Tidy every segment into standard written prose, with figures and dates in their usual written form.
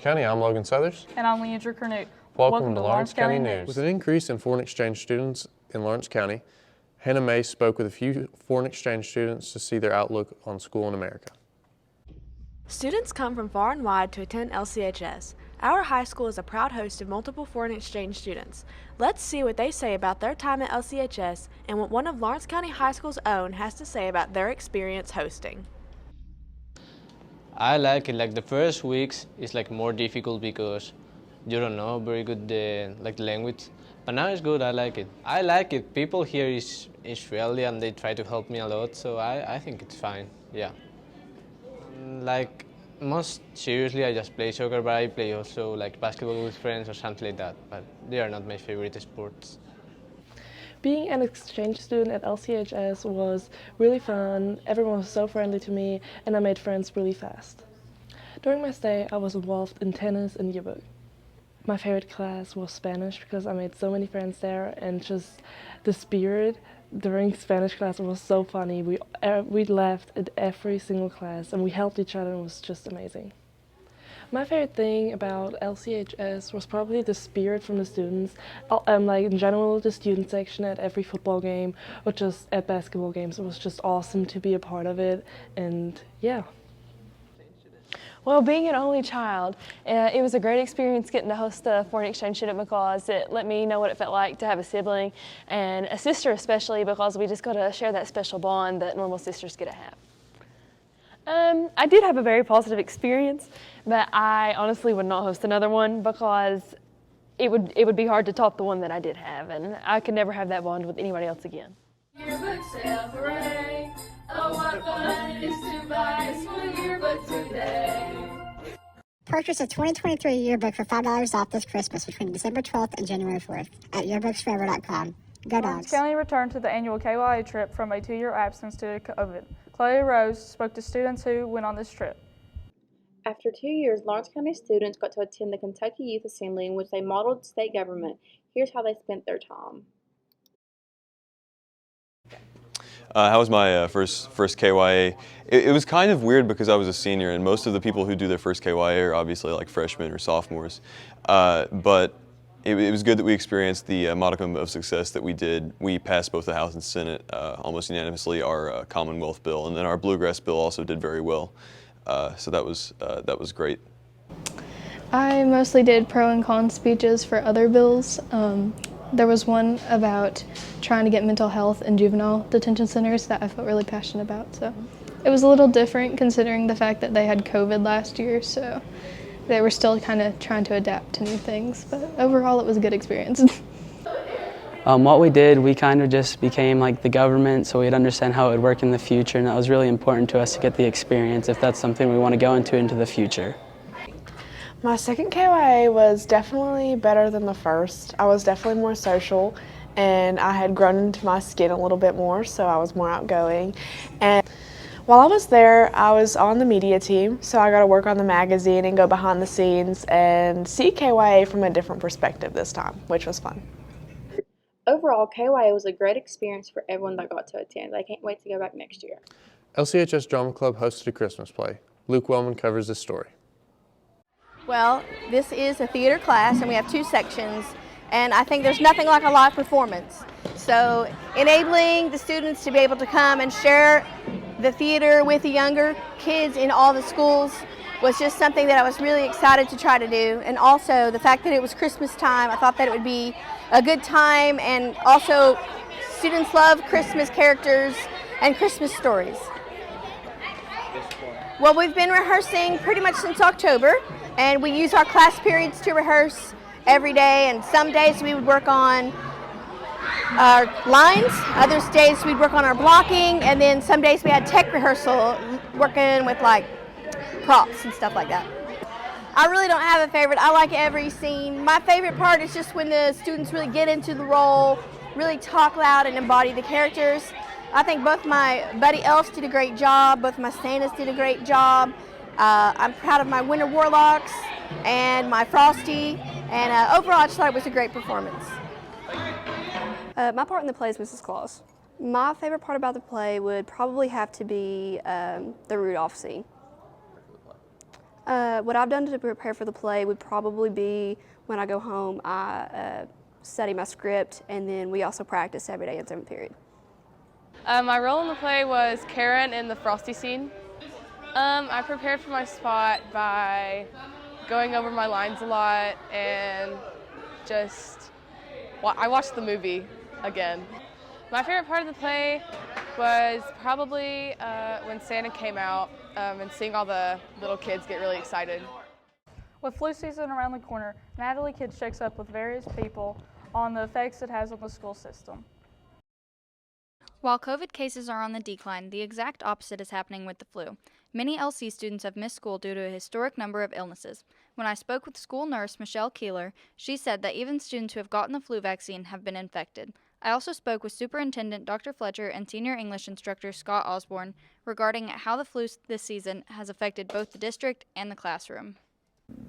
County, I'm Logan Southers. And I'm Leandra Cornute. Welcome to Lawrence County News. With an increase in foreign exchange students in Lawrence County, Hannah May spoke with a few foreign exchange students to see their outlook on school in America. Students come from far and wide to attend LCHS. Our high school is a proud host of multiple foreign exchange students. Let's see what they say about their time at LCHS and what one of Lawrence County High School's own has to say about their experience hosting. I like it. Like the first weeks is like more difficult because you don't know very good the language. But now it's good. I like it. I like it. People here is friendly and they try to help me a lot. So I think it's fine. Yeah. Like most seriously, I just play soccer, but I play also like basketball with friends or something like that. But they are not my favorite sports. Being an exchange student at LCHS was really fun. Everyone was so friendly to me, and I made friends really fast. During my stay, I was involved in tennis and yearbook. My favorite class was Spanish because I made so many friends there, and just the spirit during Spanish class was so funny. We laughed at every single class, and we helped each other, and it was just amazing. My favorite thing about LCHS was probably the spirit from the students. Like in general, the student section at every football game or just at basketball games. It was just awesome to be a part of it, and yeah. Well, being an only child, it was a great experience getting to host a foreign exchange student because it let me know what it felt like to have a sibling and a sister especially because we just got to share that special bond that normal sisters get to have. I did have a very positive experience, but I honestly would not host another one because it would be hard to top the one that I did have, and I could never have that bond with anybody else again. Yearbook sale hooray! Oh, what fun it is to buy a school yearbook today! Purchase a 2023 yearbook for $5 off this Christmas between December 12th and January 4th at yearbooksforever.com. Go Dogs! Lawrence County returned to the annual KYA trip from a 2-year absence due to COVID. Chloe Rose spoke to students who went on this trip. After 2 years, Lawrence County students got to attend the Kentucky Youth Assembly in which they modeled state government. Here's how they spent their time. How was my first KYA? It was kind of weird because I was a senior, and most of the people who do their first KYA are obviously like freshmen or sophomores. But it was good that we experienced the modicum of success that we did. We passed both the House and Senate almost unanimously, our Commonwealth bill, and then our Bluegrass bill also did very well. So that was great. I mostly did pro and con speeches for other bills. There was one about trying to get mental health in juvenile detention centers that I felt really passionate about. So it was a little different considering the fact that they had COVID last year. So they were still kind of trying to adapt to new things. But overall, it was a good experience. What we did, we kind of just became like the government, so we'd understand how it would work in the future, and that was really important to us to get the experience if that's something we want to go into the future. My second KYA was definitely better than the first. I was definitely more social, and I had grown into my skin a little bit more, so I was more outgoing. And while I was there, I was on the media team, so I got to work on the magazine and go behind the scenes and see KYA from a different perspective this time, which was fun. Overall, KYA was a great experience for everyone that got to attend. I can't wait to go back next year. LCHS Drama Club hosted a Christmas play. Luke Wellman covers this story. Well, this is a theater class and we have 2 sections, and I think there's nothing like a live performance. So enabling the students to be able to come and share the theater with the younger kids in all the schools was just something that I was really excited to try to do. And also the fact that it was Christmas time, I thought that it would be a good time, and also students love Christmas characters and Christmas stories. Well, we've been rehearsing pretty much since October, and we use our class periods to rehearse every day, and some days we would work on our lines, other days we'd work on our blocking, and then some days we had tech rehearsal working with like props and stuff like that. I really don't have a favorite. I like every scene. My favorite part is just when the students really get into the role, really talk loud and embody the characters. I think both my Buddy Elves did a great job, both my Santas did a great job. I'm proud of my Winter Warlocks and my Frosty, and overall I just thought it was a great performance. My part in the play is Mrs. Claus. My favorite part about the play would probably have to be the Rudolph scene. What I've done to prepare for the play would probably be when I go home, I study my script, and then we also practice every day in 7th period. My role in the play was Karen in the Frosty scene. I prepared for my spot by going over my lines a lot and I watched the movie again. My favorite part of the play was probably when Santa came out and seeing all the little kids get really excited. With flu season around the corner, Natalie Kids checks up with various people on the effects it has on the school system. While COVID cases are on the decline, the exact opposite is happening with the flu. Many LC students have missed school due to a historic number of illnesses. When I spoke with school nurse Michelle Keeler, she said that even students who have gotten the flu vaccine have been infected. I also spoke with Superintendent Dr. Fletcher and Senior English Instructor Scott Osborne regarding how the flu this season has affected both the district and the classroom.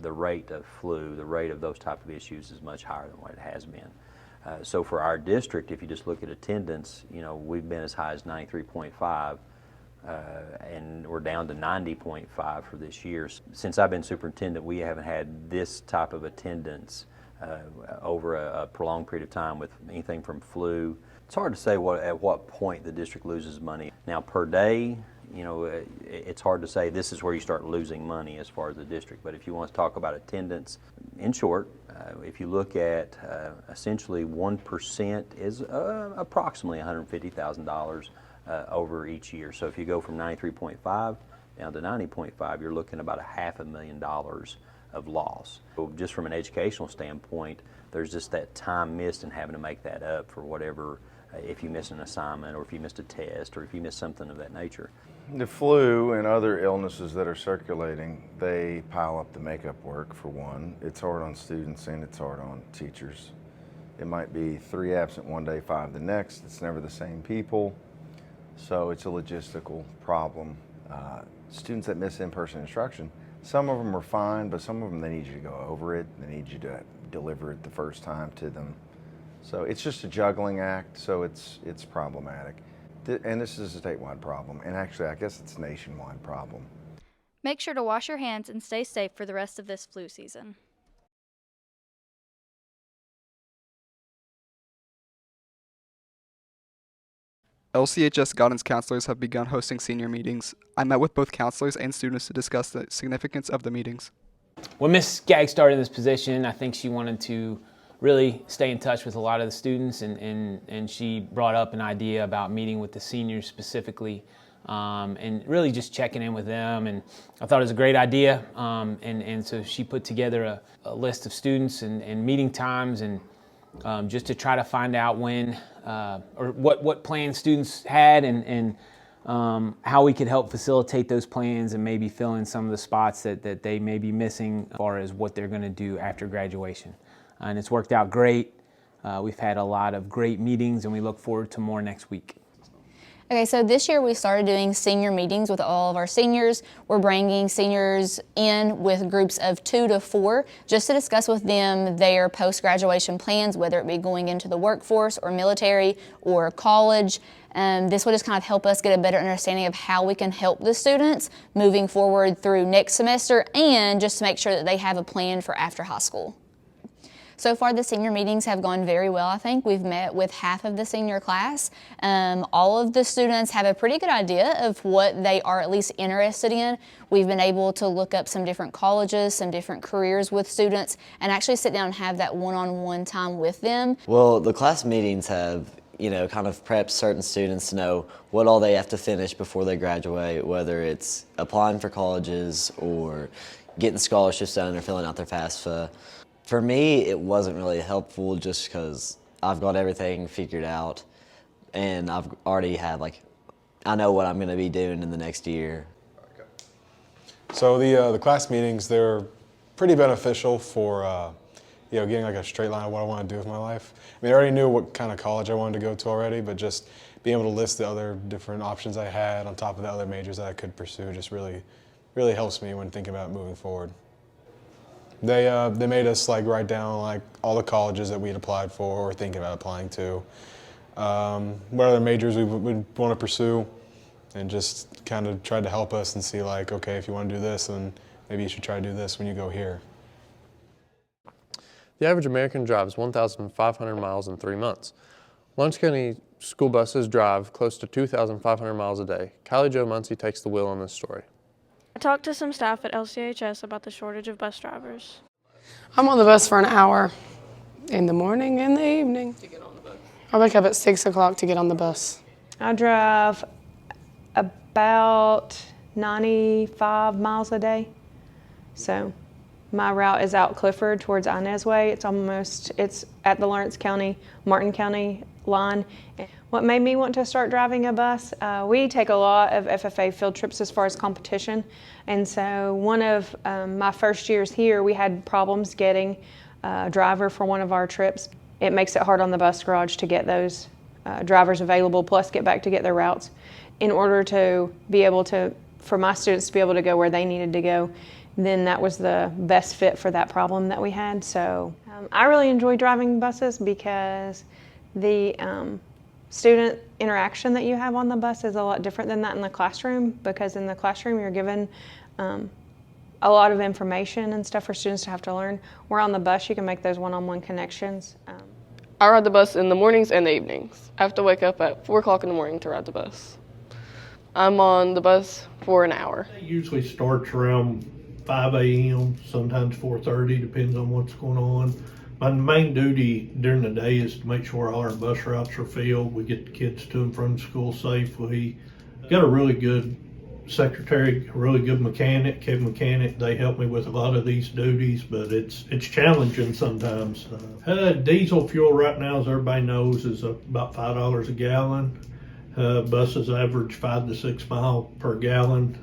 The rate of flu, the rate of those type of issues is much higher than what it has been. So for our district, if you just look at attendance, we've been as high as 93.5, and we're down to 90.5 for this year. Since I've been superintendent, we haven't had this type of attendance over a prolonged period of time with anything from flu. It's hard to say at what point the district loses money. Now per day, it's hard to say this is where you start losing money as far as the district. But if you want to talk about attendance, in short, if you look at essentially 1% is approximately $150,000 over each year. So if you go from 93.5 down to 90.5, you're looking about $500,000 of loss. So just from an educational standpoint, there's just that time missed and having to make that up for whatever, if you miss an assignment or if you missed a test or if you missed something of that nature. The flu and other illnesses that are circulating, they pile up the makeup work for one. It's hard on students and it's hard on teachers. It might be 3 absent one day, 5 the next. It's never the same people. So it's a logistical problem. Students that miss in-person instruction, some of them are fine, but some of them, they need you to go over it. They need you to deliver it the first time to them. So it's just a juggling act, so it's problematic. And this is a statewide problem, and actually I guess it's a nationwide problem. Make sure to wash your hands and stay safe for the rest of this flu season. LCHS guidance counselors have begun hosting senior meetings. I met with both counselors and students to discuss the significance of the meetings. When Ms. Skaggs started this position, I think she wanted to really stay in touch with a lot of the students, and she brought up an idea about meeting with the seniors specifically, and really just checking in with them, and I thought it was a great idea, and so she put together a list of students and meeting times, and just to try to find out when or what plans students had, and how we could help facilitate those plans and maybe fill in some of the spots that they may be missing as far as what they're going to do after graduation. And it's worked out great. We've had a lot of great meetings, and we look forward to more next week. Okay, so this year we started doing senior meetings with all of our seniors. We're bringing seniors in with groups of 2 to 4 just to discuss with them their post-graduation plans, whether it be going into the workforce or military or college. This will just kind of help us get a better understanding of how we can help the students moving forward through next semester, and just to make sure that they have a plan for after high school. So far, the senior meetings have gone very well, I think. We've met with half of the senior class. All of the students have a pretty good idea of what they are at least interested in. We've been able to look up some different colleges, some different careers with students, and actually sit down and have that one-on-one time with them. Well, the class meetings have, kind of prepped certain students to know what all they have to finish before they graduate, whether it's applying for colleges or getting scholarships done or filling out their FAFSA. For me, it wasn't really helpful just because I've got everything figured out, and I've already had, I know what I'm going to be doing in the next year. So the class meetings, they're pretty beneficial for getting a straight line of what I want to do with my life. I mean, I already knew what kind of college I wanted to go to already, but just being able to list the other different options I had on top of the other majors that I could pursue just really helps me when thinking about moving forward. They made us write down all the colleges that we'd applied for or thinking about applying to, what other majors we would want to pursue, and just kind of tried to help us and see okay, if you want to do this, then maybe you should try to do this when you go here. The average American drives 1,500 miles in 3 months. Lawrence County school buses drive close to 2,500 miles a day. Kylie Jo Muncie takes the wheel on this story. I talked to some staff at LCHS about the shortage of bus drivers. I'm on the bus for an hour in the morning and the evening. I wake up at 6 o'clock to get on the bus. I drive about 95 miles a day. So my route is out Clifford towards Inez Way. It's at the Lawrence County, Martin County line. What made me want to start driving a bus? We take a lot of FFA field trips as far as competition. And so one of my first years here, we had problems getting a driver for one of our trips. It makes it hard on the bus garage to get those drivers available, plus get back to get their routes in order to be able to, for my students to be able to go where they needed to go. Then that was the best fit for that problem that we had. So I really enjoy driving buses because the student interaction that you have on the bus is a lot different than that in the classroom, because in the classroom you're given a lot of information and stuff for students to have to learn. Where on the bus you can make those one-on-one connections. I ride the bus in the mornings and the evenings. I have to wake up at 4 o'clock in the morning to ride the bus. I'm on the bus for an hour. It usually starts around 5 a.m., sometimes 4:30, depends on what's going on. My main duty during the day is to make sure all our bus routes are filled. We get the kids to and from school safely. Got a really good secretary, a really good mechanic, cab mechanic. They help me with a lot of these duties, but it's challenging sometimes. Diesel fuel right now, as everybody knows, is about $5 a gallon. Buses average 5 to 6 miles per gallon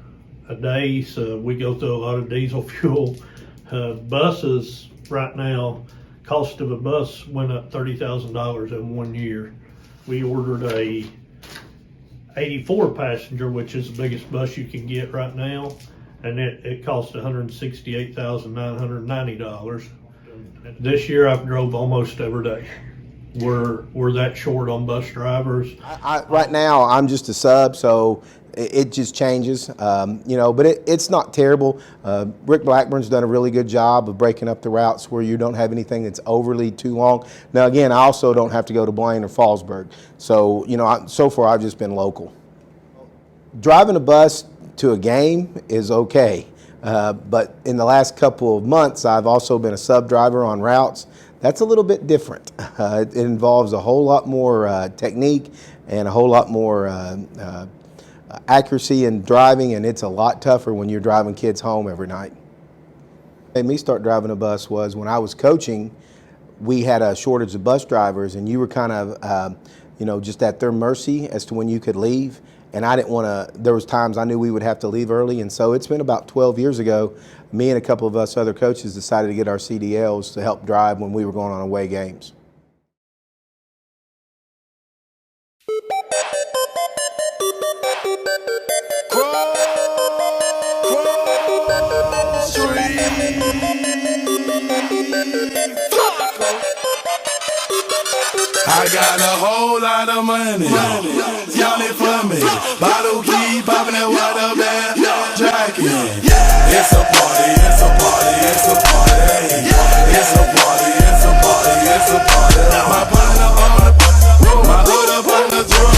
a day, so we go through a lot of diesel fuel. Buses right now, cost of a bus went up $30,000 in 1 year. We ordered a 84 passenger, which is the biggest bus you can get right now, and it cost $168,990. This year I've drove almost every day. We're that short on bus drivers. Right now I'm just a sub, so it just changes, but it's not terrible. Rick Blackburn's done a really good job of breaking up the routes where you don't have anything that's overly too long. Now again, I also don't have to go to Blaine or Fallsburg, so so far I've just been local. Driving a bus to a game is okay, but in the last couple of months I've also been a sub driver on routes. That's a little bit different. It involves a whole lot more technique and a whole lot more accuracy in driving, and it's a lot tougher when you're driving kids home every night. What made me start driving a bus was when I was coaching, we had a shortage of bus drivers, and you were kind of just at their mercy as to when you could leave. And I didn't want to, there was times I knew we would have to leave early, and so it's been about 12 years ago, me and a couple of us other coaches decided to get our CDLs to help drive when we were going on away games. I got a whole lot of money, y'all it for me. Bottle keep popping that water bag, jacket. It's a party, it's a party, it's a party. It's a party, it's a party, it's a party. My partner on the, my hood up on the drum.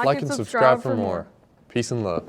Like and subscribe for more. Peace and love.